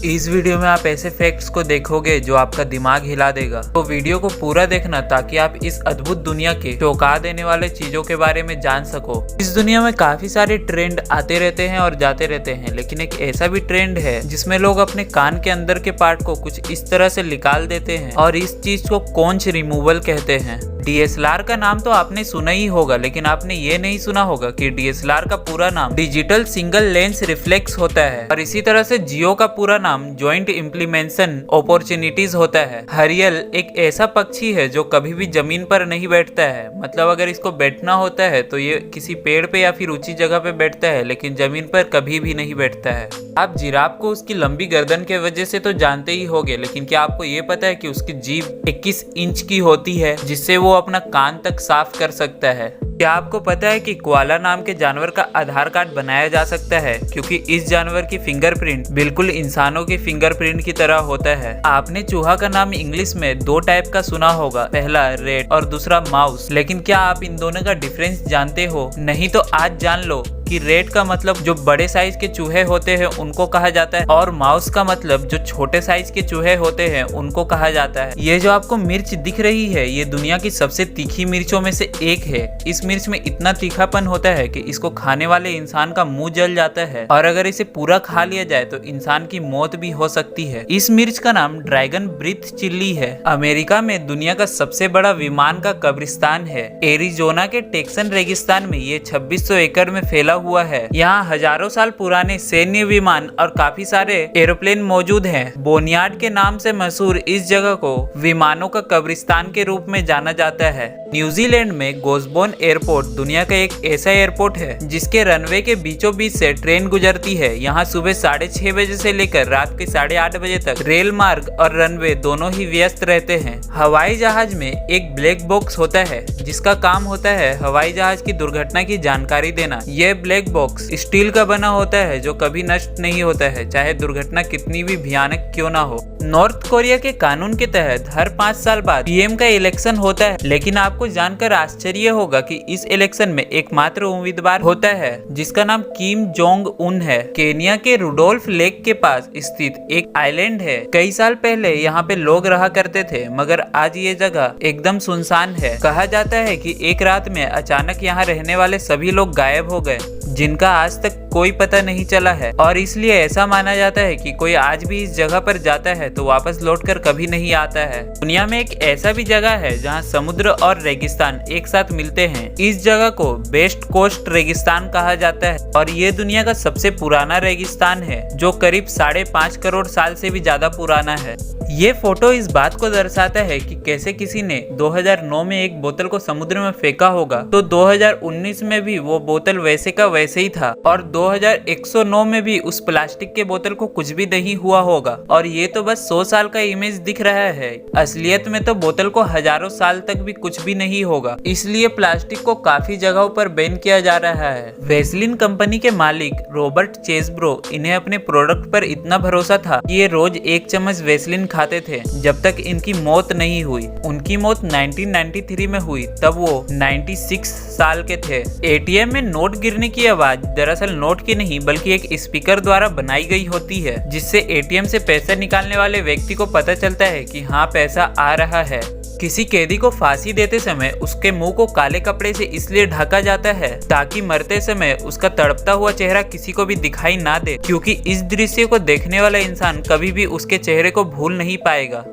इस वीडियो में आप ऐसे फैक्ट्स को देखोगे जो आपका दिमाग हिला देगा। तो वीडियो को पूरा देखना ताकि आप इस अद्भुत दुनिया के चौंका देने वाले चीजों के बारे में जान सको। इस दुनिया में काफी सारे ट्रेंड आते रहते हैं और जाते रहते हैं, लेकिन एक ऐसा भी ट्रेंड है जिसमें लोग अपने कान के अंदर के पार्ट को कुछ इस तरह से निकाल देते हैं और इस चीज को कॉन्च रिमूवल कहते हैं। DSLR का नाम तो आपने सुना ही होगा, लेकिन आपने ये नहीं सुना होगा कि DSLR का पूरा नाम डिजिटल सिंगल लेंस रिफ्लेक्स होता है और इसी तरह से जियो का पूरा नाम जॉइंट इम्प्लीमेंटेशन अपॉर्चुनिटीज होता है। हरियल एक ऐसा पक्षी है जो कभी भी जमीन पर नहीं बैठता है, मतलब अगर इसको बैठना होता है तो ये किसी पेड़ पे या फिर ऊंची जगह पे बैठता है, लेकिन जमीन पर कभी भी नहीं बैठता है। आप जिराफ को उसकी लंबी गर्दन के वजह से तो जानते ही होंगे, लेकिन क्या आपको ये पता है कि उसकी जीभ 21 इंच की होती है जिससे वो अपना कान तक साफ कर सकता है। क्या आपको पता है कि कोआला नाम के जानवर का आधार कार्ड बनाया जा सकता है क्योंकि इस जानवर की फिंगरप्रिंट बिल्कुल इंसानों के फिंगरप्रिंट की तरह होता है। आपने चूहा का नाम इंग्लिश में दो टाइप का सुना होगा, पहला रेट और दूसरा माउस, लेकिन क्या आप इन दोनों का डिफरेंस जानते हो? नहीं तो आज जान लो कि रेट का मतलब जो बड़े साइज के चूहे होते हैं उनको कहा जाता है और माउस का मतलब जो छोटे साइज के चूहे होते हैं उनको कहा जाता है। ये जो आपको मिर्च दिख रही है ये दुनिया की सबसे तीखी मिर्चों में से एक है। इस मिर्च में इतना तीखापन होता है कि इसको खाने वाले इंसान का मुंह जल जाता है और अगर इसे पूरा खा लिया जाए तो इंसान की मौत भी हो सकती है। इस मिर्च का नाम ड्रैगन ब्रीथ चिल्ली है। अमेरिका में दुनिया का सबसे बड़ा विमान का कब्रिस्तान है। एरिजोना के टेक्सन रेगिस्तान में ये 2600 एकड़ में फैला हुआ है। यहाँ हजारों साल पुराने सैन्य विमान और काफी सारे एरोप्लेन मौजूद हैं। बोनियार्ड के नाम से मशहूर इस जगह को विमानों का कब्रिस्तान के रूप में जाना जाता है। न्यूजीलैंड में गोस्बोन एयरपोर्ट दुनिया का एक ऐसा एयरपोर्ट है जिसके रनवे के बीचों बीच से ट्रेन गुजरती है। यहाँ सुबह 6:30 बजे से लेकर रात के 8:30 बजे तक रेल मार्ग और रनवे दोनों ही व्यस्त रहते हैं। हवाई जहाज में एक ब्लैक बॉक्स होता है जिसका काम होता है हवाई जहाज की दुर्घटना की जानकारी देना। यह ब्लैक बॉक्स स्टील का बना होता है जो कभी नष्ट नहीं होता है, चाहे दुर्घटना कितनी भी भयानक क्यों ना हो। नॉर्थ कोरिया के कानून के तहत हर 5 साल बाद पीएम का इलेक्शन होता है, लेकिन आपको जानकर आश्चर्य होगा कि इस इलेक्शन में एकमात्र उम्मीदवार होता है जिसका नाम किम जोंग उन है। केनिया के रुडोल्फ लेक के पास स्थित एक आइलैंड है। कई साल पहले यहाँ पे लोग रहा करते थे, मगर आज ये जगह एकदम सुनसान है। कहा जाता है कि एक रात में अचानक यहाँ रहने वाले सभी लोग गायब हो गए जिनका आज तक कोई पता नहीं चला है और इसलिए ऐसा माना जाता है कि कोई आज भी इस जगह पर जाता है तो वापस लौटकर कभी नहीं आता है। दुनिया में एक ऐसा भी जगह है जहां समुद्र और रेगिस्तान एक साथ मिलते हैं। इस जगह को वेस्ट कोस्ट रेगिस्तान कहा जाता है और ये दुनिया का सबसे पुराना रेगिस्तान है जो करीब 5.5 करोड़ साल से भी ज्यादा पुराना है। ये फोटो इस बात को दर्शाता है कि कैसे किसी ने 2009 में एक बोतल को समुद्र में फेंका होगा तो 2019 में भी वो बोतल वैसे का वैसे ही था और 2109 में भी उस प्लास्टिक के बोतल को कुछ भी नहीं हुआ होगा। और ये तो बस 100 साल का इमेज दिख रहा है, असलियत में तो बोतल को हजारों साल तक भी कुछ भी नहीं होगा। इसलिए प्लास्टिक को काफी जगहों पर बैन किया जा रहा है। वेस्लिन कंपनी के मालिक रॉबर्ट चेसब्रो, इन्हें अपने प्रोडक्ट पर इतना भरोसा था कि ये रोज 1 चम्मच वेस्लिन खाते थे जब तक इनकी मौत नहीं हुई। उनकी मौत 1993 में हुई, तब वो 96 साल के थे। एटीएम में नोट गिरने की आवाज दरअसल नोट की नहीं बल्कि एक स्पीकर द्वारा बनाई गई होती है जिससे एटीएम से पैसा निकालने वाले व्यक्ति को पता चलता है कि हाँ पैसा आ रहा है। किसी कैदी को फांसी देते समय उसके मुंह को काले कपड़े से इसलिए ढका जाता है ताकि मरते समय उसका तड़पता हुआ चेहरा किसी को भी दिखाई ना दे, क्योंकि इस दृश्य को देखने वाला इंसान कभी भी उसके चेहरे को भूल नहीं पाएगा।